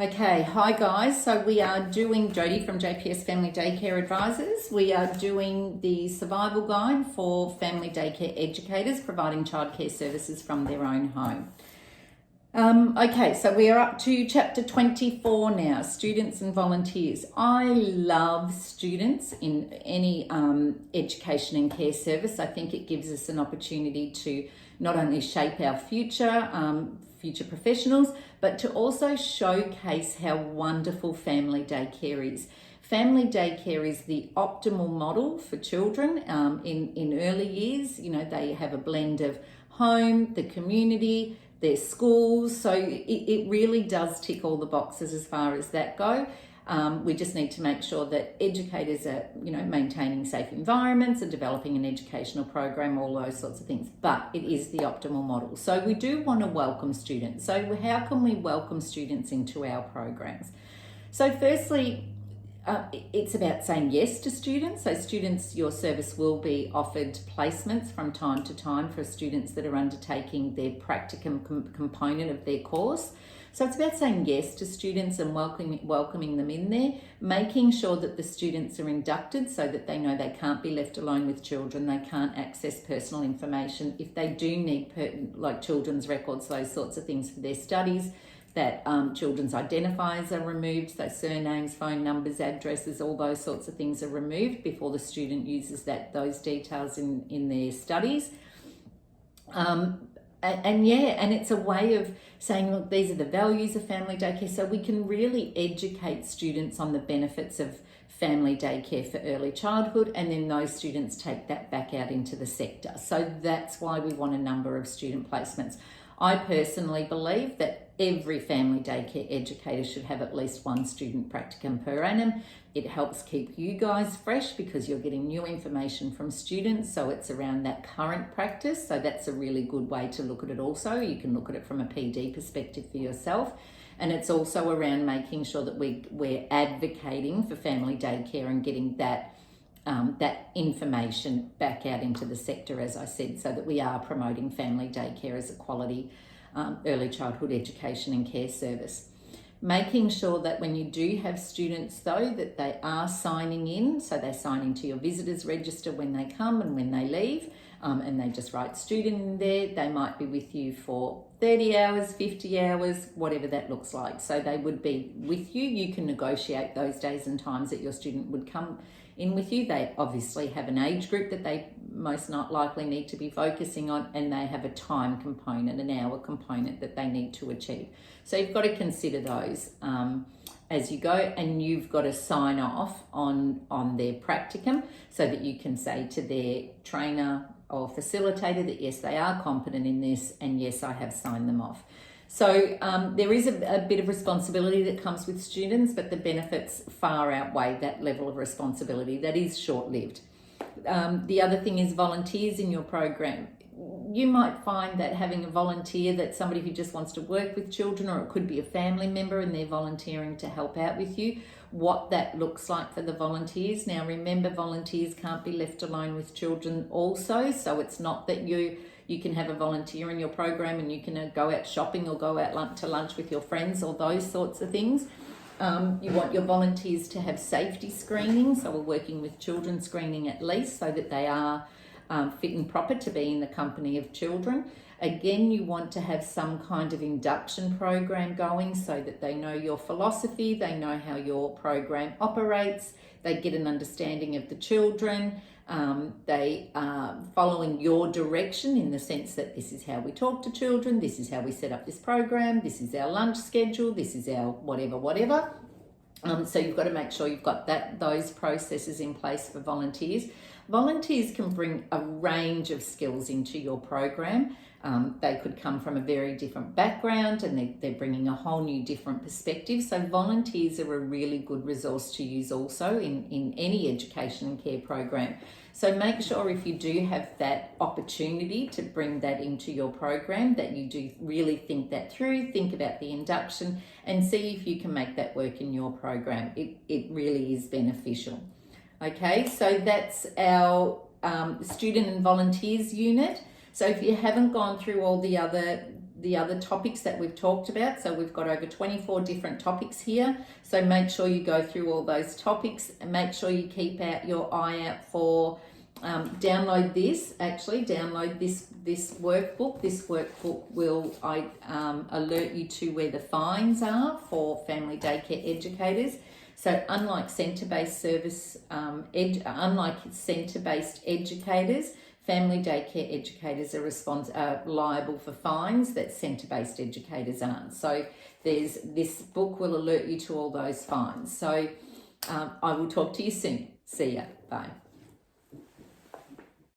Okay, hi guys. So we are doing, Jodie from JPS Family Daycare Advisors. We are doing the survival guide for family daycare educators providing childcare services from their own home. Okay, so we are up to chapter 24 now, students and volunteers. I love students in any education and care service. I think it gives us an opportunity to not only shape our future professionals, but to also showcase how wonderful family daycare is. Family daycare is the optimal model for children in early years. You know, they have a blend of home, the community, their schools, so it really does tick all the boxes as far as that go. We just need to make sure that educators are, maintaining safe environments and developing an educational program, all those sorts of things. But it is the optimal model. So we do want to welcome students. So how can we welcome students into our programs? So firstly, it's about saying yes to students. So students, your service will be offered placements from time to time for students that are undertaking their practicum component of their course. So it's about saying yes to students and welcoming them in there, making sure that the students are inducted so that they know they can't be left alone with children, they can't access personal information. If they do need children's records, those sorts of things for their studies, that children's identifiers are removed, so surnames, phone numbers, addresses, all those sorts of things are removed before the student uses those details in their studies. And it's a way of saying, look, these are the values of family daycare, so we can really educate students on the benefits of family daycare for early childhood, and then those students take that back out into the sector. So that's why we want a number of student placements. I personally believe that every family daycare educator should have at least one student practicum per annum. It helps keep you guys fresh because you're getting new information from students, so it's around that current practice. So that's a really good way to look at it also. You can look at it from a PD perspective for yourself. And it's also around making sure that we're advocating for family daycare and getting that information back out into the sector, as I said, so that we are promoting family daycare as a quality early childhood education and care service. Making sure that when you do have students, though, that they are signing in, so they sign into your visitors register when they come and when they leave, and they just write student in there. They might be with you for 30 hours, 50 hours, whatever that looks like. So they would be with you. You can negotiate those days and times that your student would come in with you. They obviously have an age group that they most not likely need to be focusing on, and they have a time component, an hour component that they need to achieve. So you've got to consider those as you go, and you've got to sign off on their practicum so that you can say to their trainer or facilitator that yes, they are competent in this, and yes, I have signed them off. So there is a bit of responsibility that comes with students, but the benefits far outweigh that level of responsibility. That is short-lived. The other thing is volunteers in your program. You might find that having a volunteer that's somebody who just wants to work with children, or it could be a family member and they're volunteering to help out with you, what that looks like for the volunteers. Now remember, volunteers can't be left alone with children also, so it's not that you can have a volunteer in your program and you can go out shopping or go out to lunch with your friends or those sorts of things. You want your volunteers to have safety screening, so we're working with children screening at least, so that they are fit and proper to be in the company of children. Again, you want to have some kind of induction program going so that they know your philosophy, they know how your program operates, they get an understanding of the children, they are following your direction in the sense that this is how we talk to children, this is how we set up this program, this is our lunch schedule, this is our whatever. So you've got to make sure you've got those processes in place for volunteers. Volunteers can bring a range of skills into your program. They could come from a very different background, and they're bringing a whole new different perspective. So volunteers are a really good resource to use also in any education and care program. So make sure if you do have that opportunity to bring that into your program, that you do really think that through, think about the induction and see if you can make that work in your program. It really is beneficial. Okay, so that's our student and volunteers unit. So if you haven't gone through all the other the other topics that we've talked about. So we've got over 24 different topics here. So make sure you go through all those topics and make sure you keep your eye out for download this workbook. This workbook will alert you to where the fines are for family daycare educators. So unlike centre-based educators, family daycare educators are liable for fines that centre-based educators aren't. So this book will alert you to all those fines. So I will talk to you soon. See ya. Bye.